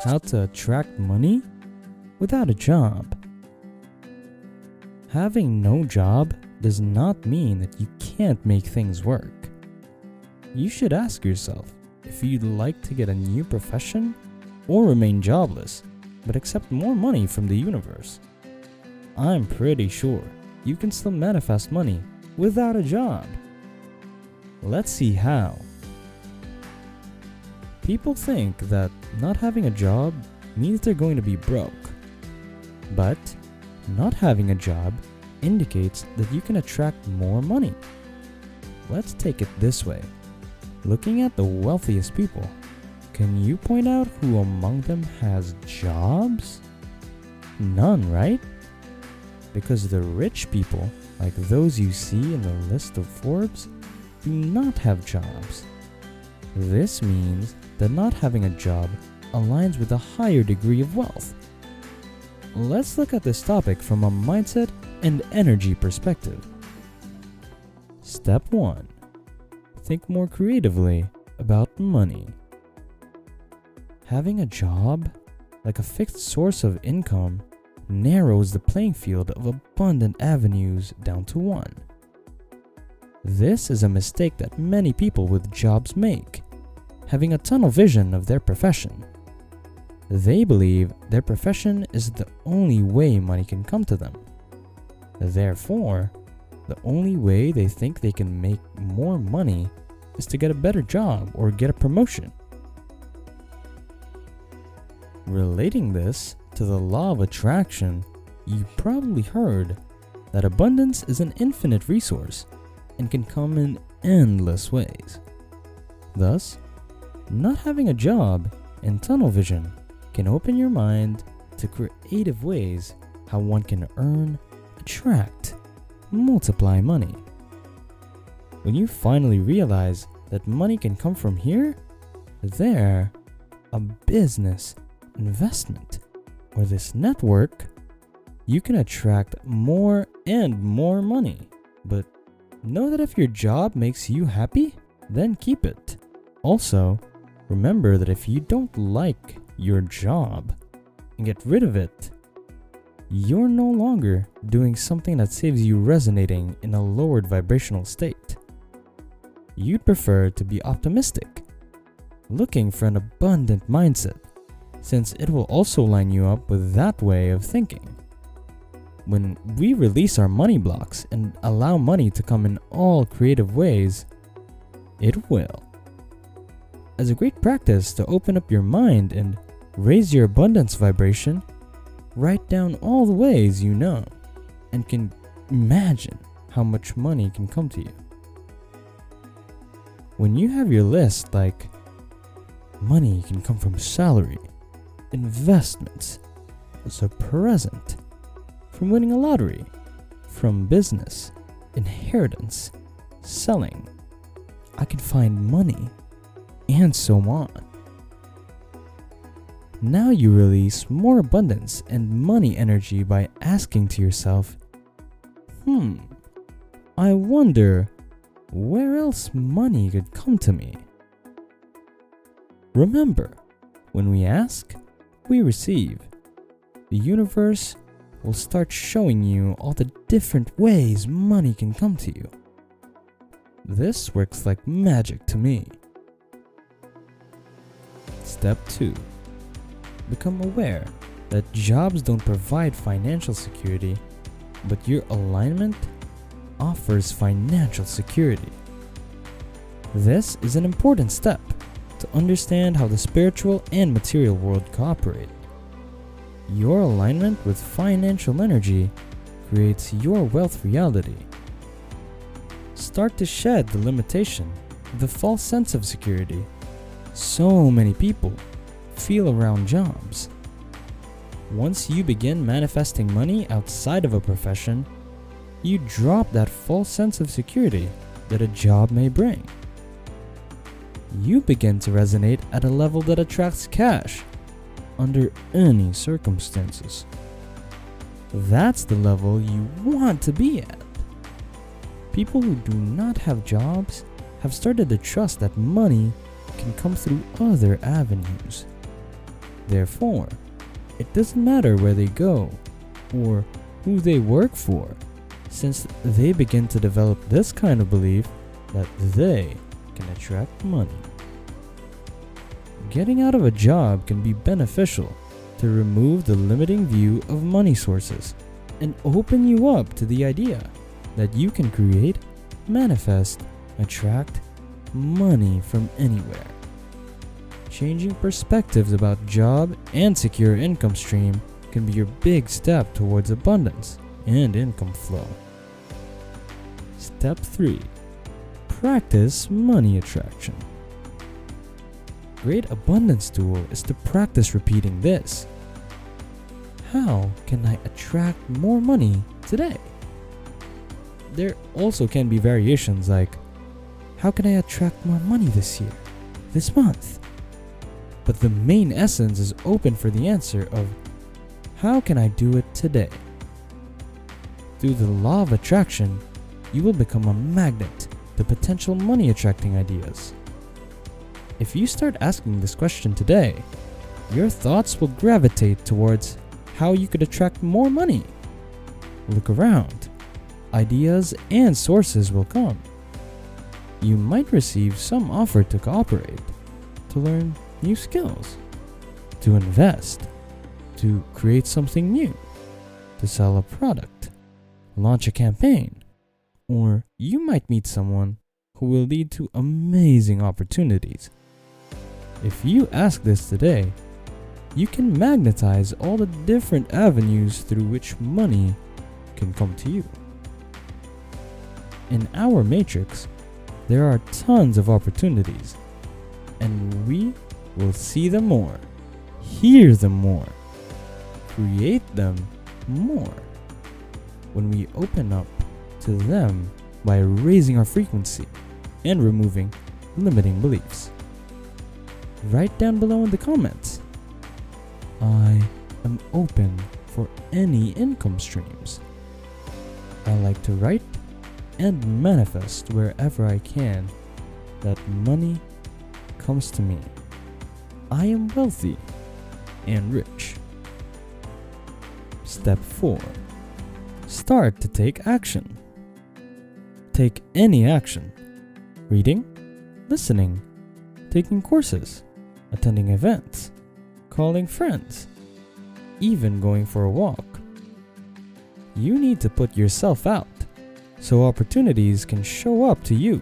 How to attract money without a job. Having no job does not mean that you can't make things work. You should ask yourself if you'd like to get a new profession or remain jobless but accept more money from the universe. I'm pretty sure you can still manifest money without a job. Let's see how. People think that not having a job means they're going to be broke. But not having a job indicates that you can attract more money. Let's take it this way. Looking at the wealthiest people, can you point out who among them has jobs? None, right? Because the rich people, like those you see in the list of Forbes, do not have jobs. This means that not having a job aligns with a higher degree of wealth. Let's look at this topic from a mindset and energy perspective. Step 1. Think more creatively about money. Having a job, like a fixed source of income, narrows the playing field of abundant avenues down to one. This is a mistake that many people with jobs make, having a tunnel vision of their profession. They believe their profession is the only way money can come to them. Therefore, the only way they think they can make more money is to get a better job or get a promotion. Relating this to the law of attraction, you probably heard that abundance is an infinite resource and can come in endless ways. Thus, not having a job and tunnel vision can open your mind to creative ways how one can earn, attract, multiply money. When you finally realize that money can come from here, there, a business, investment, or this network, you can attract more and more money. But know that if your job makes you happy, then keep it. Also, remember that if you don't like your job and get rid of it, you're no longer doing something that saves you resonating in a lowered vibrational state. You'd prefer to be optimistic, looking for an abundant mindset, since it will also line you up with that way of thinking. When we release our money blocks and allow money to come in all creative ways, it will. As a great practice to open up your mind and raise your abundance vibration, write down all the ways you know and can imagine how much money can come to you. When you have your list like money can come from salary, investments, as a present, from winning a lottery, from business, inheritance, selling, I can find money, and so on. Now you release more abundance and money energy by asking to yourself, I wonder where else money could come to me. Remember, when we ask, we receive. The universe will start showing you all the different ways money can come to you. This works like magic to me. Step 2. Become aware that jobs don't provide financial security, but your alignment offers financial security. This is an important step to understand how the spiritual and material world cooperate. Your alignment with financial energy creates your wealth reality. Start to shed the limitation, the false sense of security so many people feel around jobs. Once you begin manifesting money outside of a profession, you drop that false sense of security that a job may bring. You begin to resonate at a level that attracts cash under any circumstances. That's the level you want to be at. People who do not have jobs have started to trust that money can come through other avenues. Therefore, it doesn't matter where they go or who they work for, since they begin to develop this kind of belief that they can attract money. Getting out of a job can be beneficial to remove the limiting view of money sources and open you up to the idea that you can create, manifest, attract money from anywhere. Changing perspectives about job and secure income stream can be your big step towards abundance and income flow. Step 3. Practice money attraction. Great abundance tool is to practice repeating this. How can I attract more money today? There also can be variations like, how can I attract more money this year, this month? But the main essence is open for the answer of, how can I do it today? Through the law of attraction, you will become a magnet to potential money attracting ideas. If you start asking this question today, your thoughts will gravitate towards how you could attract more money. Look around. Ideas and sources will come. You might receive some offer to cooperate, to learn new skills, to invest, to create something new, to sell a product, launch a campaign, or you might meet someone who will lead to amazing opportunities. If you ask this today, you can magnetize all the different avenues through which money can come to you. In our matrix, there are tons of opportunities, and we will see them more, hear them more, create them more when we open up to them by raising our frequency and removing limiting beliefs. Write down below in the comments, I am open for any income streams. I like to write and manifest wherever I can that money comes to me. I am wealthy and rich. Step 4. Start to take action. Take any action. Reading, listening, taking courses, attending events, calling friends, even going for a walk. You need to put yourself out so opportunities can show up to you.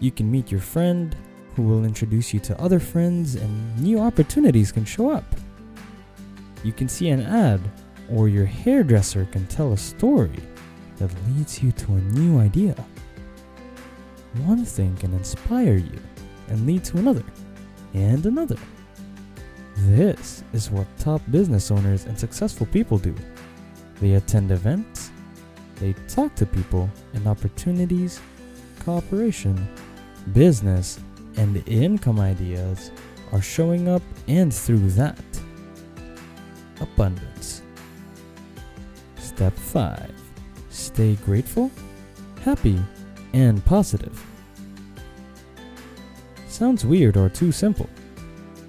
You can meet your friend who will introduce you to other friends and new opportunities can show up. You can see an ad or your hairdresser can tell a story that leads you to a new idea. One thing can inspire you and lead to another and another. This is what top business owners and successful people do. They attend events, they talk to people, and opportunities, cooperation, business, and income ideas are showing up, and through that, abundance. Step 5. Stay grateful, happy, and positive. Sounds weird or too simple,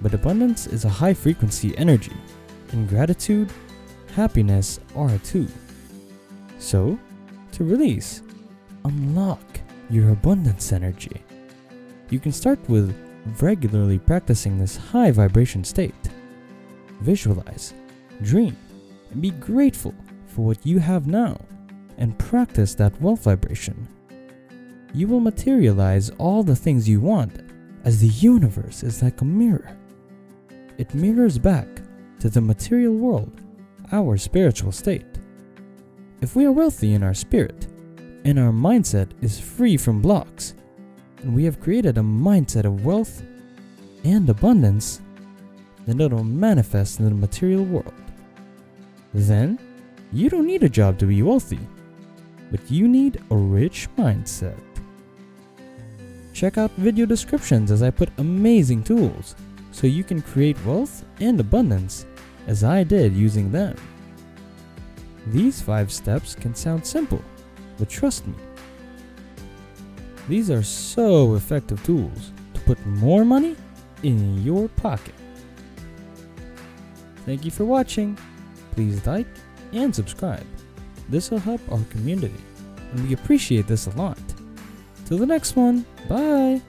but abundance is a high frequency energy, and gratitude, happiness are too. So, to release, unlock your abundance energy, you can start with regularly practicing this high vibration state. Visualize, dream, and be grateful for what you have now, and practice that wealth vibration. You will materialize all the things you want, as the universe is like a mirror. It mirrors back to the material world, our spiritual state. If we are wealthy in our spirit, and our mindset is free from blocks, and we have created a mindset of wealth and abundance, then it will manifest in the material world. Then, you don't need a job to be wealthy, but you need a rich mindset. Check out video descriptions as I put amazing tools so you can create wealth and abundance as I did using them. These 5 steps can sound simple, but trust me, these are so effective tools to put more money in your pocket. Thank you for watching. Please like and subscribe. This will help our community, and we appreciate this a lot. Till the next one, bye!